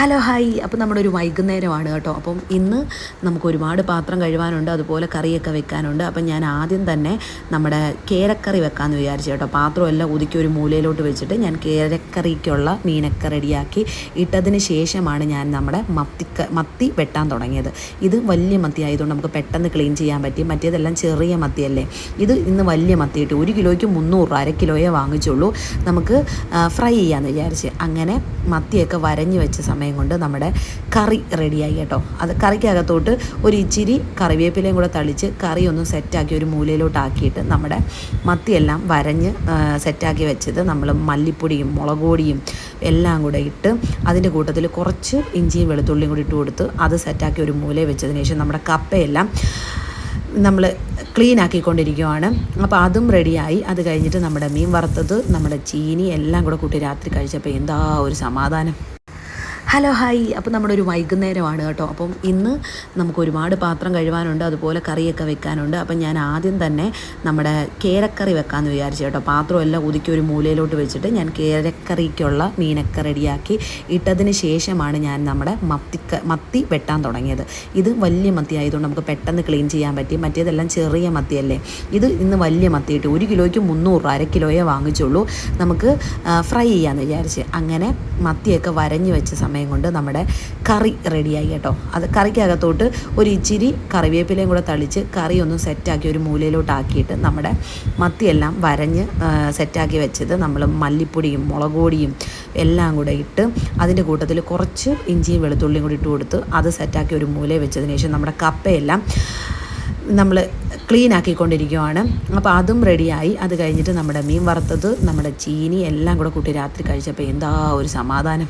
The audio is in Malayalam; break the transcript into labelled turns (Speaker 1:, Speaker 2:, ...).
Speaker 1: Hello hi. അപ്പോൾ നമ്മുടെ ഒരു വൈകുന്നേരമാണ് കേട്ടോ. അപ്പം ഇന്ന് നമുക്ക് ഒരുപാട് പാത്രം കഴുകാനുണ്ട്, അതുപോലെ കറിയൊക്കെ വെക്കാനുണ്ട്. അപ്പം ഞാൻ ആദ്യം തന്നെ നമ്മുടെ കേരക്കറി വെക്കാമെന്ന് വിചാരിച്ചു കേട്ടോ. പാത്രമെല്ലാം ഒതുക്കി ഒരു മൂലയിലോട്ട് വെച്ചിട്ട് ഞാൻ കേരക്കറിക്കുള്ള മീനൊക്കെ റെഡിയാക്കി ഇട്ടതിന് ശേഷമാണ് ഞാൻ നമ്മുടെ മത്തി വെട്ടാൻ തുടങ്ങിയത്. ഇത് വലിയ മത്തി ആയതുകൊണ്ട് നമുക്ക് പെട്ടെന്ന് ക്ലീൻ ചെയ്യാൻ പറ്റി. മറ്റേതെല്ലാം ചെറിയ മത്തിയല്ലേ. ഇത് ഇന്ന് വലിയ മത്തി കിട്ടി. 1 കിലോയ്ക്ക് 300, 1/2 കിലോയെ വാങ്ങിച്ചുള്ളൂ. നമുക്ക് ഫ്രൈ ചെയ്യാമെന്ന് വിചാരിച്ച് അങ്ങനെ മത്തിയൊക്കെ വരഞ്ഞ് വെച്ച സമയം കൊണ്ട് നമ്മുടെ കറി റെഡിയായി കേട്ടോ. അത് കറിക്കകത്തോട്ട് ഒരു ഇച്ചിരി കറിവേപ്പിലയും കൂടെ തളിച്ച് കറി ഒന്ന് സെറ്റാക്കി ഒരു മൂലയിലോട്ടാക്കിയിട്ട് നമ്മുടെ മത്തിയെല്ലാം വരഞ്ഞ് സെറ്റാക്കി വെച്ചത് നമ്മൾ മല്ലിപ്പൊടിയും മുളക് പൊടിയും എല്ലാം കൂടെ ഇട്ട് അതിൻ്റെ കൂട്ടത്തിൽ കുറച്ച് ഇഞ്ചിയും വെളുത്തുള്ളിയും കൂടി ഇട്ട് കൊടുത്ത് അത് സെറ്റാക്കി ഒരു മൂലയിൽ വെച്ചതിന് ശേഷം നമ്മുടെ കപ്പയെല്ലാം നമ്മൾ ക്ലീൻ ആക്കിക്കൊണ്ടിരിക്കുകയാണ്. അപ്പോൾ അതും റെഡിയായി. അത് കഴിഞ്ഞിട്ട് നമ്മുടെ മീൻ വറുത്തത്, നമ്മുടെ ചീനി എല്ലാം കൂടെ കൂട്ടി രാത്രി കഴിച്ചപ്പോൾ എന്താ ഒരു സമാധാനം. Hello hi. അപ്പോൾ നമ്മുടെ ഒരു വൈകുന്നേരമാണ് കേട്ടോ. അപ്പം ഇന്ന് നമുക്ക് ഒരുപാട് പാത്രം കഴുകാനുണ്ട്, അതുപോലെ കറിയൊക്കെ വെക്കാനുണ്ട്. അപ്പം ഞാൻ ആദ്യം തന്നെ നമ്മുടെ കേരക്കറി വെക്കാമെന്ന് വിചാരിച്ചു കേട്ടോ. പാത്രമെല്ലാം ഒതുക്കി ഒരു മൂലയിലോട്ട് വെച്ചിട്ട് ഞാൻ കേരക്കറിക്കുള്ള മീനൊക്കെ റെഡിയാക്കി ഇട്ടതിന് ശേഷമാണ് ഞാൻ നമ്മുടെ മത്തി വെട്ടാൻ തുടങ്ങിയത്. ഇത് വലിയ മത്തി ആയതുകൊണ്ട് നമുക്ക് പെട്ടെന്ന് ക്ലീൻ ചെയ്യാൻ പറ്റി. മറ്റേതെല്ലാം ചെറിയ മത്തിയല്ലേ. ഇത് ഇന്ന് വലിയ മത്തി കിട്ടി. 1 കിലോയ്ക്ക് 300, 1/2 കിലോയെ വാങ്ങിച്ചുള്ളൂ. നമുക്ക് ഫ്രൈ ചെയ്യാമെന്ന് വിചാരിച്ച് അങ്ങനെ മത്തിയൊക്കെ വരഞ്ഞ് വെച്ച സമയം കൊണ്ട് നമ്മുടെ കറി റെഡിയായി കേട്ടോ. അത് കറിക്കകത്തോട്ട് ഒരു ഇച്ചിരി കറിവേപ്പിലയും കൂടെ തളിച്ച് കറി ഒന്ന് സെറ്റാക്കി ഒരു മൂലയിലോട്ടാക്കിയിട്ട് നമ്മുടെ മത്തിയെല്ലാം വരഞ്ഞ് സെറ്റാക്കി വെച്ചത് നമ്മൾ മല്ലിപ്പൊടിയും മുളക് പൊടിയും എല്ലാം കൂടെ ഇട്ട് അതിൻ്റെ കൂട്ടത്തിൽ കുറച്ച് ഇഞ്ചിയും വെളുത്തുള്ളിയും കൂടി ഇട്ട് കൊടുത്ത് അത് സെറ്റാക്കി ഒരു മൂലയിൽ വെച്ചതിന് ശേഷം നമ്മുടെ കപ്പയെല്ലാം നമ്മൾ ക്ലീൻ ആക്കിക്കൊണ്ടിരിക്കുകയാണ്. അപ്പോൾ അതും റെഡിയായി. അത് കഴിഞ്ഞിട്ട് നമ്മുടെ മീൻ വറുത്തത്, നമ്മുടെ ചീനി എല്ലാം കൂടെ കൂട്ടി രാത്രി കഴിച്ചപ്പോൾ എന്താ ഒരു സമാധാനം.